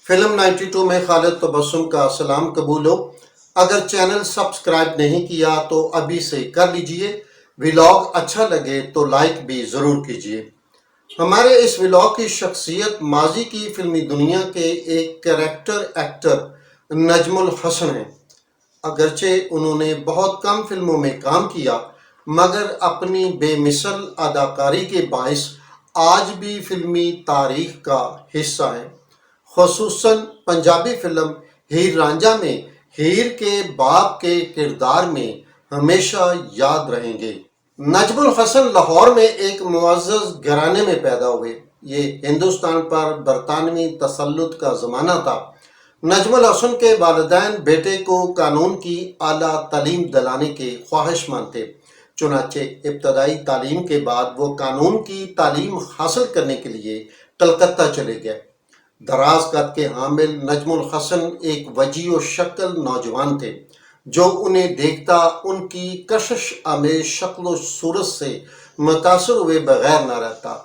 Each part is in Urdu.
فلم 92 میں خالد تبسم کا سلام قبول ہو۔ اگر چینل سبسکرائب نہیں کیا تو ابھی سے کر لیجئے۔ ویلاگ اچھا لگے تو لائک بھی ضرور کیجئے۔ ہمارے اس ویلاگ کی شخصیت ماضی کی فلمی دنیا کے ایک کریکٹر ایکٹر نجم الحسن ہیں۔ اگرچہ انہوں نے بہت کم فلموں میں کام کیا مگر اپنی بے مثل اداکاری کے باعث آج بھی فلمی تاریخ کا حصہ ہیں، خصوصاً پنجابی فلم ہیر رانجھا میں ہیر کے باپ کے کردار میں ہمیشہ یاد رہیں گے۔ نجم الحسن لاہور میں ایک معزز گھرانے میں پیدا ہوئے۔ یہ ہندوستان پر برطانوی تسلط کا زمانہ تھا۔ نجم الحسن کے والدین بیٹے کو قانون کی اعلیٰ تعلیم دلانے کے خواہش مند تھے، چنانچہ ابتدائی تعلیم کے بعد وہ قانون کی تعلیم حاصل کرنے کے لیے کلکتہ چلے گئے۔ دراز قد کے حامل نجم الحسن ایک وجیح و شکل نوجوان تھے جو انہیں دیکھتا ان کی کشش آمیز شکل و صورت سے متاثر ہوئے بغیر نہ رہتا۔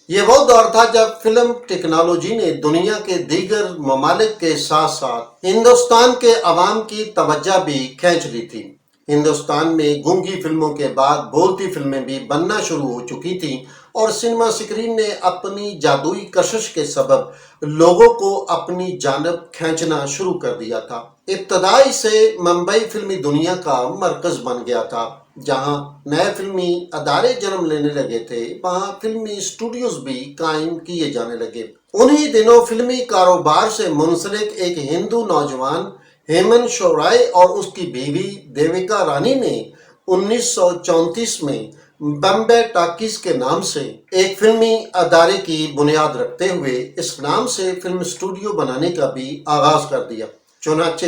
یہ وہ دور تھا جب فلم ٹیکنالوجی نے دنیا کے دیگر ممالک کے ساتھ ساتھ ہندوستان کے عوام کی توجہ بھی کھینچ لی تھی۔ ہندوستان میں گونگی فلموں کے بعد بولتی فلمیں بھی بننا شروع ہو چکی تھیں اور سنیما اسکرین نے اپنی جادوئی کشش کے سبب لوگوں کو اپنی جانب کھینچنا شروع کر دیا تھا۔ ابتدائی سے ممبئی فلمی دنیا کا مرکز بن گیا تھا۔ جہاں نئے فلمی ادارے جنم لینے لگے تھے وہاں فلمی اسٹوڈیوز بھی قائم کیے جانے لگے۔ انہی دنوں فلمی کاروبار سے منسلک ایک ہندو نوجوان ہیمن شورائے اور اس کی بیوی دیویکا رانی نے 1934 میں بمبے ٹاکیز کے نام سے ایک فلمی ادارے کی بنیاد رکھتے ہوئے اس نام سے فلم اسٹوڈیو بنانے کا بھی آغاز کر دیا۔ چنانچہ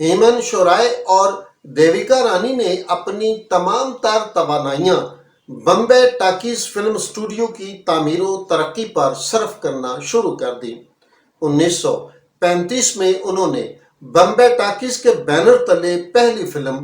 ہیمن شورائے اور دیویکا رانی نے اپنی تمام تر توانائیاں بمبے ٹاکیز فلم اسٹوڈیو کی تعمیر و ترقی پر صرف کرنا شروع کر دی۔ 1935 میں انہوں نے بمبے ٹاکیز کے بینر تلے پہلی فلم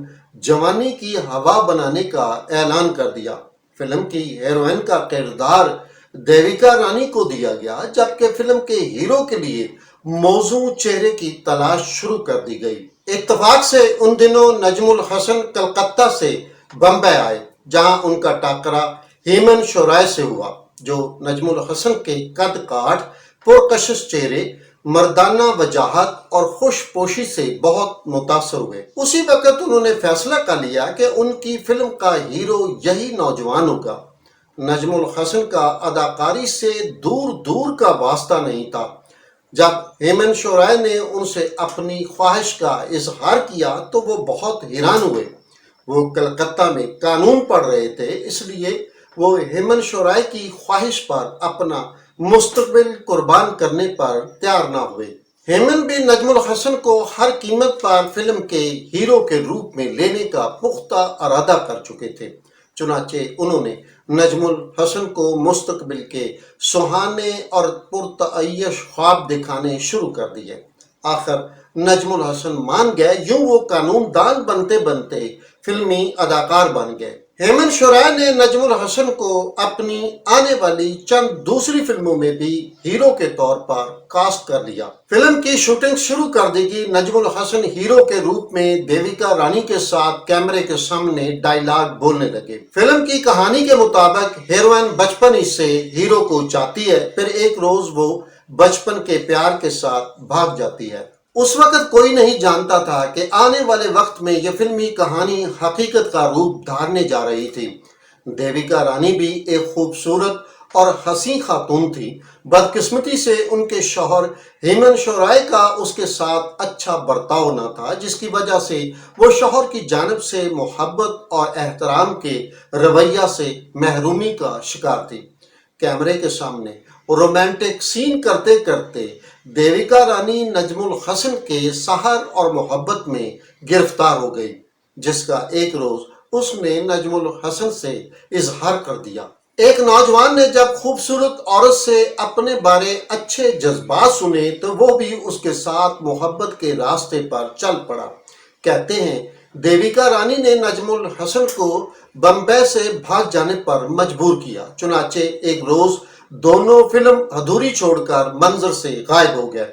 جوانی کی ہوا بنانے کا اعلان کر دیا۔ فلم کی ہیروئن کا کردار دیویکا رانی کو دیا گیا جبکہ فلم کے ہیرو کے لیے موزوں چہرے کی تلاش شروع کر دی گئی۔ اتفاق سے ان دنوں نجم الحسن کلکتہ سے بمبے آئے جہاں ان کا ٹاکرا ہیمن شورائے سے ہوا جو نجم الحسن کے قد کاٹ، پرکشش چہرے، مردانہ وجاہت اور خوش پوشی سے بہت متاثر ہوئے۔ اسی وقت انہوں نے فیصلہ کر لیا کہ ان کی فلم کا ہیرو یہی نوجوان ہوگا۔ نجم الحسن کا اداکاری سے دور دور کا واسطہ نہیں تھا۔ جب ہیمن شورائے نے ان سے اپنی خواہش کا اظہار کیا تو وہ بہت حیران ہوئے۔ وہ کلکتہ میں قانون پڑھ رہے تھے، اس لیے وہ ہیمن شورائے کی خواہش پر اپنا مستقبل قربان کرنے پر تیار نہ ہوئے۔ ہیمن بھی نجم الحسن کو ہر قیمت پر فلم کے ہیرو کے روپ میں لینے کا پختہ ارادہ کر چکے تھے، چنانچہ انہوں نے نجم الحسن کو مستقبل کے سہانے اور پرتعیش خواب دکھانے شروع کر دیے۔ آخر نجم الحسن مان گئے، یوں وہ قانون دان بنتے بنتے فلمی اداکار بن گئے۔ ہیمن شورائے نے نجم الحسن کو اپنی آنے والی چند دوسری فلموں میں بھی ہیرو کے طور پر کاسٹ کر لیا۔ فلم کی شوٹنگ شروع کر دی گئی۔ نجم الحسن ہیرو کے روپ میں دیویکا رانی کے ساتھ کیمرے کے سامنے ڈائیلاگ بولنے لگے۔ فلم کی کہانی کے مطابق ہیروئن بچپن ہی سے ہیرو کو چاہتی ہے، پھر ایک روز وہ بچپن کے پیار کے ساتھ بھاگ جاتی ہے۔ اس وقت کوئی نہیں جانتا تھا کہ آنے والے وقت میں یہ فلمی کہانی حقیقت کا روپ دھارنے جا رہی تھی۔ دیویکا رانی بھی ایک خوبصورت اور حسین خاتون تھی۔ بدقسمتی سے ان کے شوہر ہیمن شورائے کا اس کے ساتھ اچھا برتاؤ نہ تھا، جس کی وجہ سے وہ شوہر کی جانب سے محبت اور احترام کے رویہ سے محرومی کا شکار تھی۔ کیمرے کے سامنے رومانٹک سین کرتے کرتے دیویکا رانی نجم الحسن کے سحر اور محبت میں گرفتار ہو گئی، جس کا ایک روز اس نے نجم الحسن سے اظہار کر دیا۔ ایک نوجوان نے جب خوبصورت عورت سے اپنے بارے اچھے جذبات سنے تو وہ بھی اس کے ساتھ محبت کے راستے پر چل پڑا۔ کہتے ہیں دیویکا رانی نے نجم الحسن کو بمبے سے بھاگ جانے پر مجبور کیا، چنانچہ ایک روز دونوں فلم ادھوری چھوڑ کر منظر سے غائب ہو گئے۔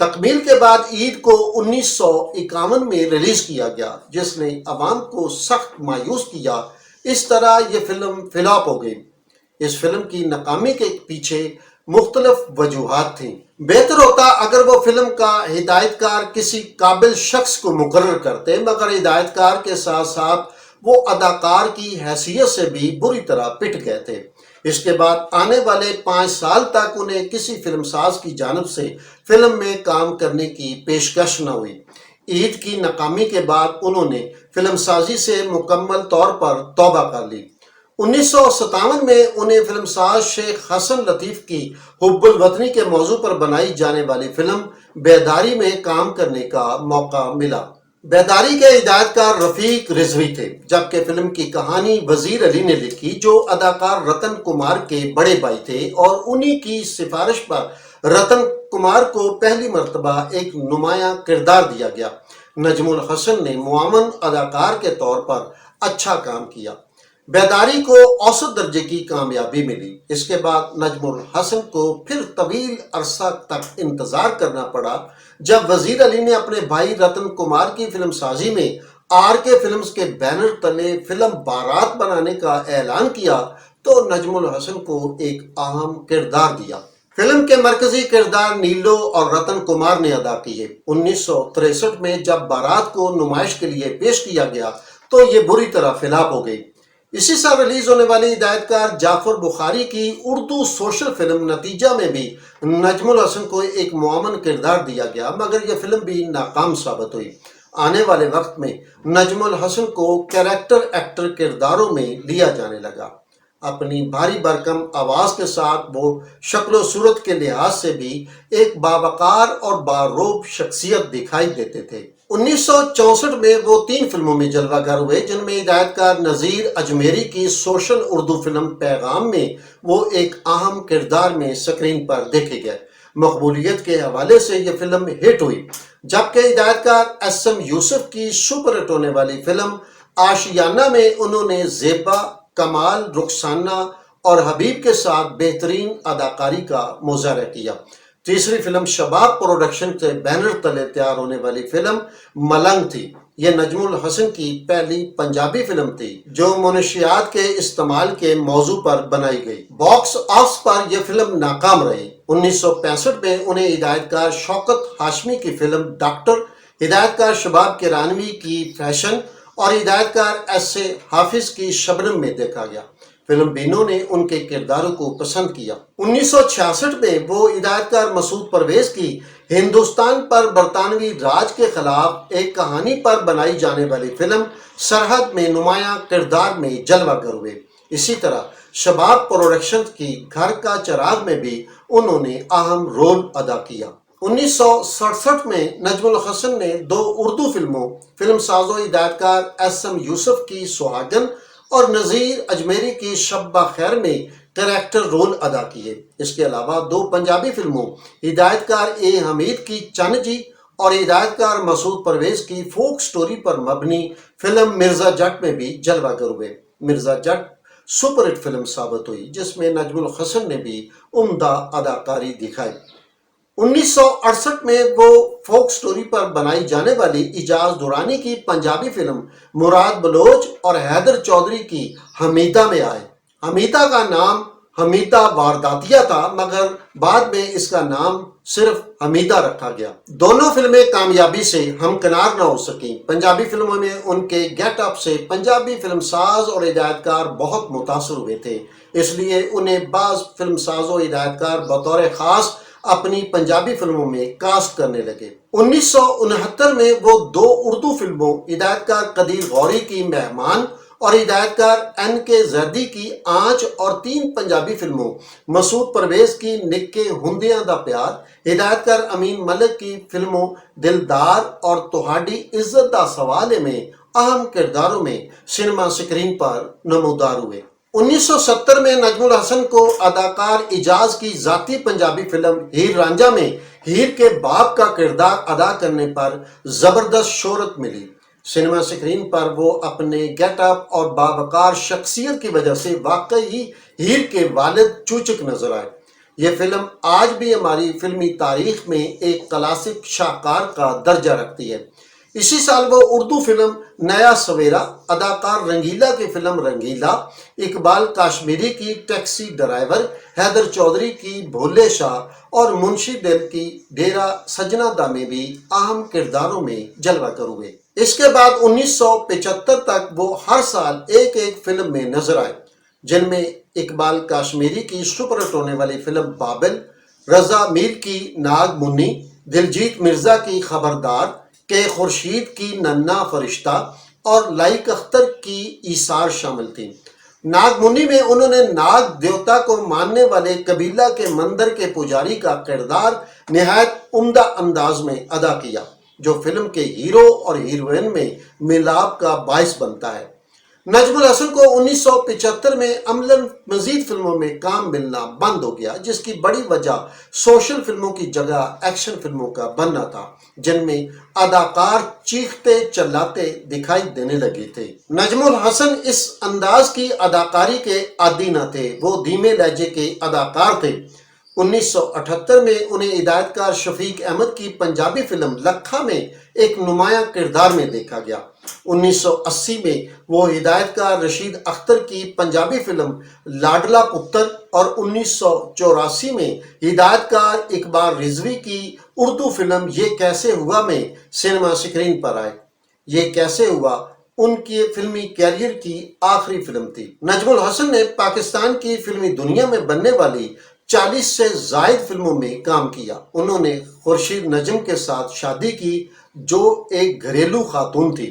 تکمیل کے بعد عید کو 1951 میں ریلیز کیا گیا، جس نے عوام کو سخت مایوس کیا۔ اس طرح یہ فلم فلاپ ہو گئی۔ اس فلم کی ناکامی کے پیچھے مختلف وجوہات تھیں۔ بہتر ہوتا اگر وہ فلم کا ہدایت کار کسی قابل شخص کو مقرر کرتے، مگر ہدایت کار کے ساتھ ساتھ وہ اداکار کی حیثیت سے بھی بری طرح پٹ گئے تھے۔ اس کے بعد آنے والے 5 سال تک انہیں کسی فلم ساز کی جانب سے فلم میں کام کرنے کی پیشکش نہ ہوئی۔ عید کی ناکامی کے بعد انہوں نے فلم سازی سے مکمل طور پر توبہ کر لی۔ 1957 میں انہیں فلم ساز شیخ حسن لطیف کی حب الوطنی کے موضوع پر بنائی جانے والی فلم بیداری میں کام کرنے کا موقع ملا۔ بیداری کے ہدایت کار رفیق رضوی تھے، جبکہ فلم کی کہانی وزیر علی نے لکھی، جو اداکار رتن کمار کے بڑے بھائی تھے، اور انہی کی سفارش پر رتن کمار کو پہلی مرتبہ ایک نمایاں کردار دیا گیا۔ نجم الحسن نے معاون اداکار کے طور پر اچھا کام کیا۔ بیداری کو اوسط درجے کی کامیابی ملی۔ اس کے بعد نجم الحسن کو پھر طویل عرصہ تک انتظار کرنا پڑا۔ جب وزیر علی نے اپنے بھائی رتن کمار کی فلم سازی میں آر کے فلمز کے بینر تلے فلم بارات بنانے کا اعلان کیا تو نجم الحسن کو ایک اہم کردار دیا۔ فلم کے مرکزی کردار نیلو اور رتن کمار نے ادا کیے۔ 1963 میں جب بارات کو نمائش کے لیے پیش کیا گیا تو یہ بری طرح فلاپ ہو گئی۔ اسی سال ریلیز ہونے والی ہدایت کار جعفر بخاری کی اردو سوشل فلم نتیجہ میں بھی نجم الحسن کو ایک معاون کردار دیا گیا، مگر یہ فلم بھی ناکام ثابت ہوئی۔ آنے والے وقت میں نجم الحسن کو کیریکٹر ایکٹر کرداروں میں لیا جانے لگا۔ اپنی بھاری بھرکم آواز کے ساتھ وہ شکل و صورت کے لحاظ سے بھی ایک باوقار اور باروب شخصیت دکھائی دیتے تھے۔ 1964 میں وہ 3 فلموں میں جلوہ گر ہوئے، جن میں ہدایت کار نذیر اجمیری کی سوشل اردو فلم پیغام میں وہ ایک اہم کردار میں سکرین پر دیکھے گئے۔ مقبولیت کے حوالے سے یہ فلم ہٹ ہوئی، جبکہ ہدایت کار ایس ایم یوسف کی سپر ہٹ ہونے والی فلم آشیانہ میں انہوں نے زیبا، کمال، رخسانہ اور حبیب کے ساتھ بہترین اداکاری کا مظاہرہ کیا۔ تیسری فلم شباب پروڈکشن کے بینر تلے تیار ہونے والی فلم ملنگ تھی۔ یہ نجم الحسن کی پہلی پنجابی فلم تھی جو منشیات کے استعمال کے موضوع پر بنائی گئی۔ باکس آفس پر یہ فلم ناکام رہی۔ 1965 میں انہیں ہدایت کار شوکت ہاشمی کی فلم ڈاکٹر، ہدایت کار شباب کیرانوی کی فیشن اور ہدایت کار ایس اے حافظ کی شبنم میں دیکھا گیا۔ فلم بینوں نے ان کے کرداروں کو پسند کیا۔ 1966 میں وہ ہدایت کار مسعود پرویز کی ہندوستان پر برطانوی راج کے خلاف ایک کہانی پر بنائی جانے والی فلم سرحد میں نمایاں کردار میں جلوہ گر ہوئے۔ اسی طرح شباب پروڈکشن کی گھر کا چراغ میں بھی انہوں نے اہم رول ادا کیا۔ 1967 میں نجم الحسن نے 2 اردو فلموں، فلم سازوں ہدایت کار ایس ایم یوسف کی سہاگن اور نذیر اجمیری کی شب بخیر میں کریکٹر رول ادا کیے۔ اس کے علاوہ 2 پنجابی فلموں، ہدایت کار اے حمید کی چن جی اور ہدایت کار مسعود پرویز کی فوک سٹوری پر مبنی فلم مرزا جٹ میں بھی جلوہ گر ہوئے۔ مرزا جٹ سپر ہٹ فلم ثابت ہوئی، جس میں نجم الحسن نے بھی عمدہ اداکاری دکھائی۔ 1968 میں وہ فوک سٹوری پر بنائی جانے والی اعجاز درانی کی پنجابی فلم مراد بلوچ اور حیدر چودھری کی حمیدہ میں آئے۔ حمیدہ کا نام حمیدہ وارداتیہ تھا، مگر بعد میں اس کا نام صرف حمیدہ رکھا گیا۔ دونوں فلمیں کامیابی سے ہمکنار نہ ہو سکیں۔ پنجابی فلموں میں ان کے گیٹ اپ سے پنجابی فلم ساز اور ہدایت کار بہت متاثر ہوئے تھے، اس لیے انہیں بعض فلم ساز و ہدایت کار بطور خاص اپنی پنجابی فلموں میں کاسٹ کرنے لگے۔ 1969 میں وہ 2 اردو فلموں، ہدایت کار قدیر غوری کی مہمان اور ہدایت کار این کے زیدی کی آنچ، اور 3 پنجابی فلموں، مسعود پرویز کی نکے ہندیاں دا پیار، ہدایت کار امین ملک کی فلموں دلدار اور تہاڈی عزت دا سوال ہے میں اہم کرداروں میں سنیما سکرین پر نمودار ہوئے۔ 1970 میں نجم الحسن کو اداکار اعجاز کی ذاتی پنجابی فلم ہیر رانجھا میں ہیر کے باپ کا کردار ادا کرنے پر زبردست شہرت ملی۔ سنیما سکرین پر وہ اپنے گیٹ اپ اور باوقار شخصیت کی وجہ سے واقعی ہیر کے والد چوچک نظر آئے۔ یہ فلم آج بھی ہماری فلمی تاریخ میں ایک کلاسک شاہکار کا درجہ رکھتی ہے۔ اسی سال وہ اردو فلم نیا سویرا، اداکار رنگیلا کی فلم رنگیلا، اقبال کاشمیری کی ٹیکسی ڈرائیور، حیدر چودھری کی بھولے شاہ اور منشی دل کی ڈیرا سجنا دا میں بھی اہم کرداروں میں جلوہ گر ہوئے۔ اس کے بعد 1975 تک وہ ہر سال ایک فلم میں نظر آئے، جن میں اقبال کاشمیری کی سپر ہٹ ہونے والی فلم بابل، رضا میر کی ناگ منی، دلجیت مرزا کی خبردار، کے خورشید کی ننا فرشتہ اور لائق اختر کی ایثار شامل تھیں۔ ناگ منی میں انہوں نے ناگ دیوتا کو ماننے والے قبیلہ کے مندر کے پجاری کا کردار نہایت عمدہ انداز میں ادا کیا، جو فلم کے ہیرو اور ہیروئن میں ملاپ کا باعث بنتا ہے۔ نجم الحسن کو 1975 میں عملاً مزید فلموں میں کام ملنا بند ہو گیا، جس کی بڑی وجہ سوشل فلموں کی جگہ ایکشن فلموں کا بننا تھا، جن میں اداکار چیختے چلاتے دکھائی دینے لگے تھے۔ نجم الحسن اس انداز کی اداکاری کے عادی نہ تھے، وہ دھیمے لہجے کے اداکار تھے۔ 1978 میں انہیں ہدایت کار شفیق احمد کی پنجابی فلم لکھا میں ایک نمایاں کردار میں دیکھا گیا۔ 1980 میں وہ ہدایت کار رشید اختر کی پنجابی فلم لاڈلا پتر اور 1984 میں ہدایت کار اقبال رضوی کی اردو فلم یہ کیسے ہوا میں سنیما اسکرین پر آئے۔ یہ کیسے ہوا ان کے فلمی کیریئر کی آخری فلم تھی۔ نجم الحسن نے پاکستان کی فلمی دنیا میں بننے والی 40 سے زائد فلموں میں کام کیا۔ انہوں نے خورشید نجم کے ساتھ شادی کی، جو ایک گھریلو خاتون تھی۔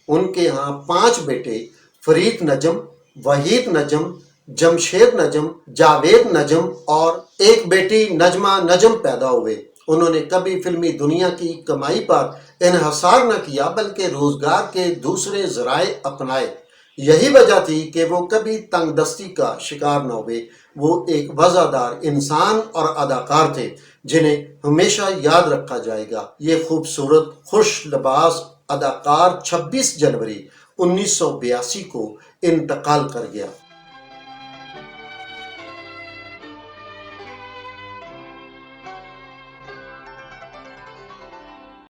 ان کے ہاں 5 بیٹے فرید نجم، وحید نجم، جمشید نجم، جاوید نجم اور ایک بیٹی نجمہ نجم پیدا ہوئے۔ انہوں نے کبھی فلمی دنیا کی کمائی پر انحصار نہ کیا، بلکہ روزگار کے دوسرے ذرائع اپنائے۔ یہی وجہ تھی کہ وہ کبھی تنگ دستی کا شکار نہ ہوئے۔ وہ ایک وفادار انسان اور اداکار تھے، جنہیں ہمیشہ یاد رکھا جائے گا۔ یہ خوبصورت خوش لباس اداکار 26 جنوری 1982 کو انتقال کر گیا۔